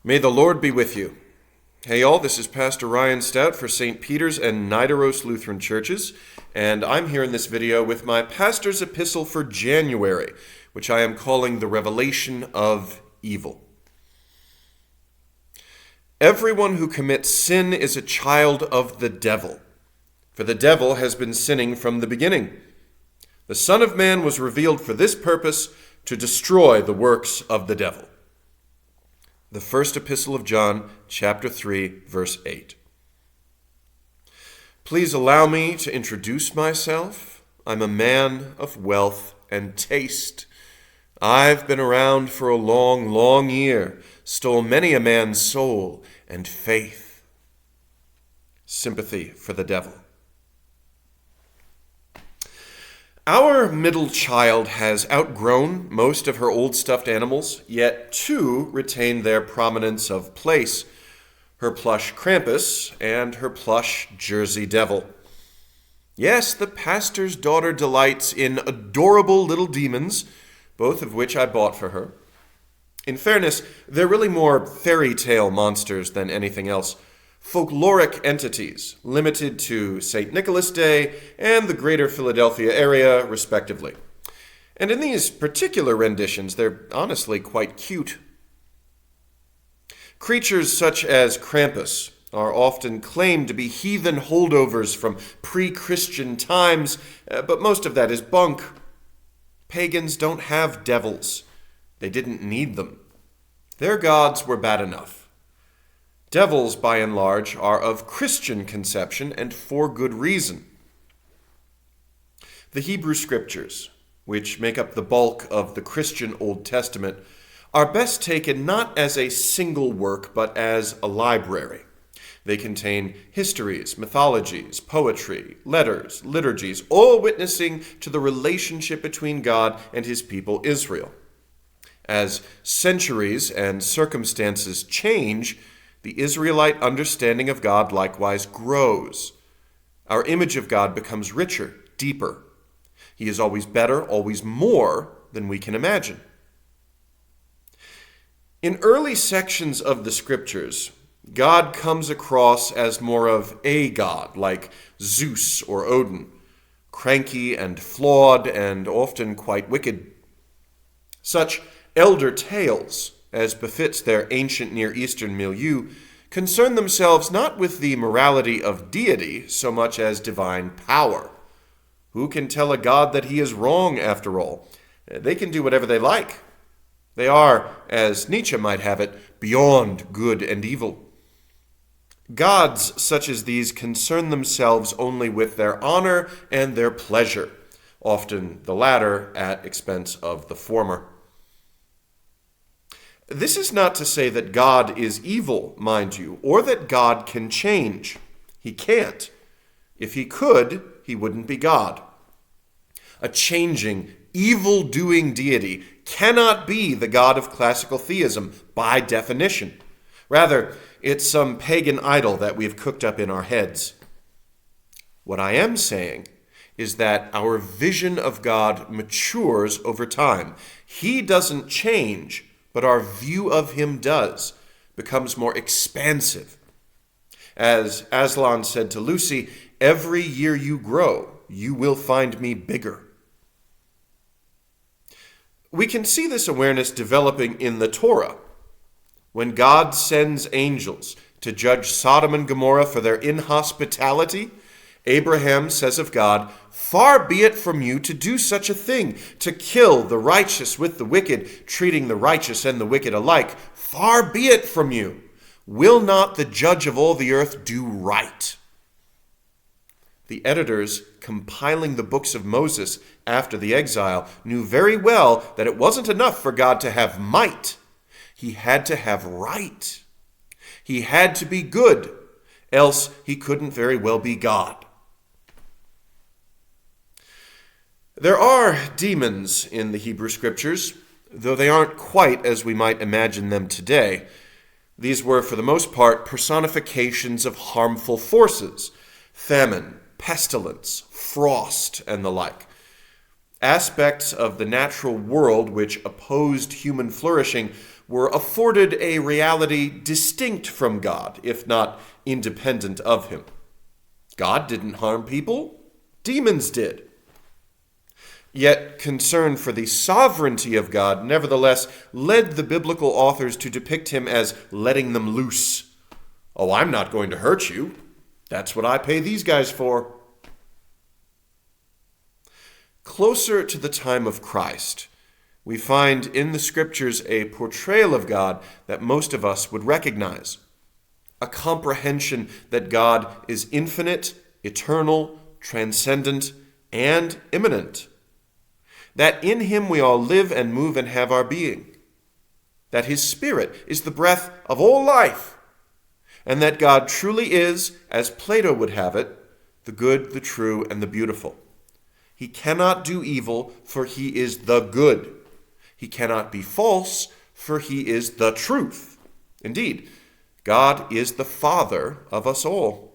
May the Lord be with you. Hey all, this is Pastor Ryan Stout for St. Peter's and Nidaros Lutheran Churches, and I'm here in this video with my pastor's epistle for January, which I am calling the Revelation of Evil. Everyone who commits sin is a child of the devil, for the devil has been sinning from the beginning. The Son of Man was revealed for this purpose, to destroy the works of the devil. The first epistle of John, chapter 3, verse 8. Please allow me to introduce myself. I'm a man of wealth and taste. I've been around for a long year, stole many a man's soul and faith. Sympathy for the devil. Our middle child has outgrown most of her old stuffed animals, yet two retain their prominence of place, her plush Krampus and her plush Jersey Devil. Yes, the pastor's daughter delights in adorable little demons, both of which I bought for her. In fairness, they're really more fairy tale monsters than anything else. Folkloric entities, limited to St. Nicholas Day and the greater Philadelphia area, respectively. And in these particular renditions, they're honestly quite cute. Creatures such as Krampus are often claimed to be heathen holdovers from pre-Christian times, but most of that is bunk. Pagans don't have devils. They didn't need them. Their gods were bad enough. Devils, by and large, are of Christian conception and for good reason. The Hebrew Scriptures, which make up the bulk of the Christian Old Testament, are best taken not as a single work, but as a library. They contain histories, mythologies, poetry, letters, liturgies, all witnessing to the relationship between God and his people Israel. As centuries and circumstances change, the Israelite understanding of God likewise grows. Our image of God becomes richer, deeper. He is always better, always more than we can imagine. In early sections of the Scriptures, God comes across as more of a god, like Zeus or Odin, cranky and flawed and often quite wicked. Such elder tales, as befits their ancient Near Eastern milieu, concern themselves not with the morality of deity so much as divine power. Who can tell a god that he is wrong, after all? They can do whatever they like. They are, as Nietzsche might have it, beyond good and evil. Gods such as these concern themselves only with their honor and their pleasure, often the latter at expense of the former. This is not to say that God is evil, mind you, or that God can change. He can't. If he could, he wouldn't be God. A changing, evil-doing deity cannot be the God of classical theism by definition. Rather, it's some pagan idol that we've cooked up in our heads. What I am saying is that our vision of God matures over time. He doesn't change, but our view of him does, becomes more expansive. As Aslan said to Lucy, every year you grow, you will find me bigger. We can see this awareness developing in the Torah. When God sends angels to judge Sodom and Gomorrah for their inhospitality, Abraham says of God, "Far be it from you to do such a thing, to kill the righteous with the wicked, treating the righteous and the wicked alike. Far be it from you. Will not the judge of all the earth do right?" The editors compiling the books of Moses after the exile knew very well that it wasn't enough for God to have might. He had to have right. He had to be good, else he couldn't very well be God. There are demons in the Hebrew Scriptures, though they aren't quite as we might imagine them today. These were, for the most part, personifications of harmful forces, famine, pestilence, frost, and the like. Aspects of the natural world which opposed human flourishing were afforded a reality distinct from God, if not independent of him. God didn't harm people, demons did. Yet concern for the sovereignty of God nevertheless led the biblical authors to depict him as letting them loose. Oh, I'm not going to hurt you. That's what I pay these guys for. Closer to the time of Christ, we find in the Scriptures a portrayal of God that most of us would recognize. A comprehension that God is infinite, eternal, transcendent, and immanent. That in him we all live and move and have our being. That his Spirit is the breath of all life. And that God truly is, as Plato would have it, the good, the true, and the beautiful. He cannot do evil, for he is the good. He cannot be false, for he is the truth. Indeed, God is the Father of us all.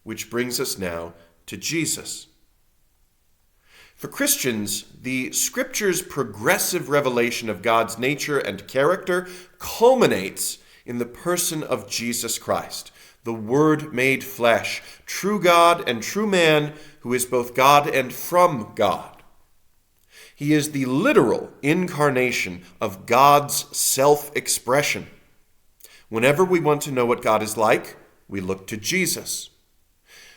Which brings us now to Jesus. For Christians, the Scripture's progressive revelation of God's nature and character culminates in the person of Jesus Christ, the Word made flesh, true God and true man, who is both God and from God. He is the literal incarnation of God's self-expression. Whenever we want to know what God is like, we look to Jesus.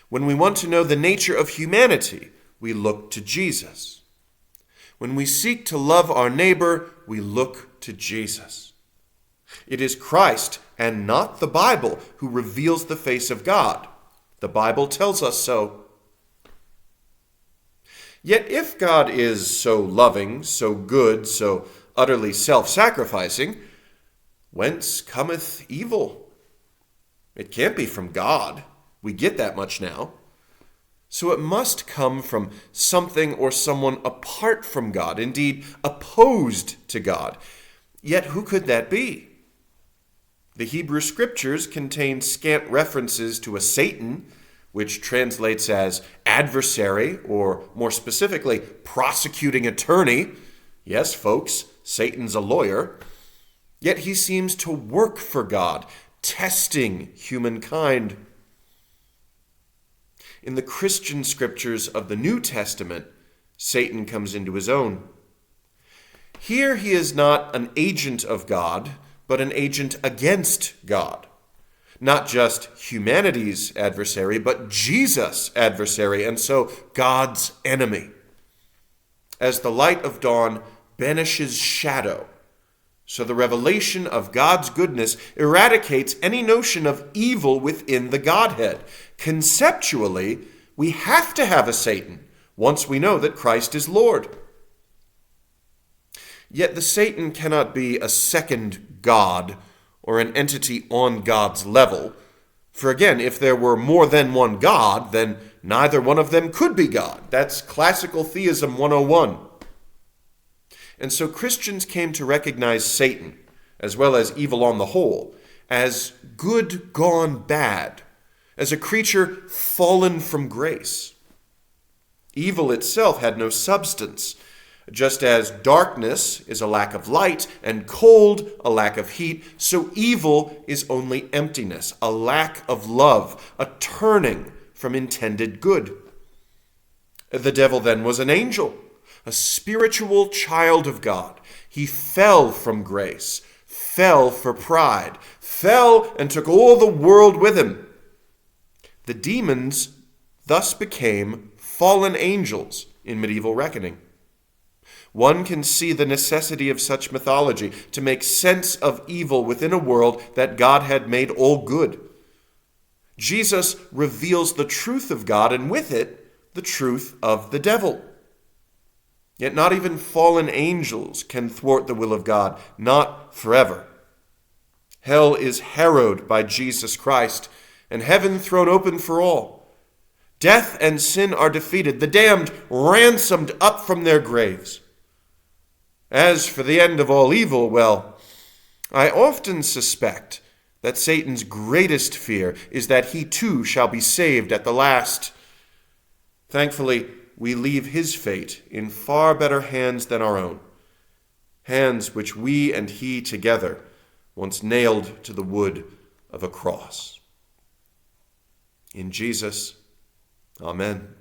When we want to know the nature of humanity, we look to Jesus. When we seek to love our neighbor, we look to Jesus. It is Christ and not the Bible who reveals the face of God. The Bible tells us so. Yet if God is so loving, so good, so utterly self-sacrificing, whence cometh evil? It can't be from God. We get that much now. So it must come from something or someone apart from God, indeed opposed to God. Yet who could that be? The Hebrew Scriptures contain scant references to a Satan, which translates as adversary, or more specifically, prosecuting attorney. Yes, folks, Satan's a lawyer. Yet he seems to work for God, testing humankind. In the Christian Scriptures of the New Testament, Satan comes into his own. Here he is not an agent of God, but an agent against God. Not just humanity's adversary, but Jesus' adversary, and so God's enemy. As the light of dawn banishes shadow, so the revelation of God's goodness eradicates any notion of evil within the Godhead. Conceptually, we have to have a Satan once we know that Christ is Lord. Yet the Satan cannot be a second God or an entity on God's level. For again, if there were more than one God, then neither one of them could be God. That's classical theism 101. And so Christians came to recognize Satan, as well as evil on the whole, as good gone bad, as a creature fallen from grace. Evil itself had no substance, just as darkness is a lack of light and cold a lack of heat, so evil is only emptiness, a lack of love, a turning from intended good. The devil then was an angel, a spiritual child of God. He fell from grace, fell for pride, fell and took all the world with him. The demons thus became fallen angels in medieval reckoning. One can see the necessity of such mythology to make sense of evil within a world that God had made all good. Jesus reveals the truth of God, and with it, the truth of the devil. Yet not even fallen angels can thwart the will of God, not forever. Hell is harrowed by Jesus Christ, and heaven thrown open for all. Death and sin are defeated, the damned ransomed up from their graves. As for the end of all evil, well, I often suspect that Satan's greatest fear is that he too shall be saved at the last. Thankfully, we leave his fate in far better hands than our own, hands which we and he together once nailed to the wood of a cross. In Jesus, amen.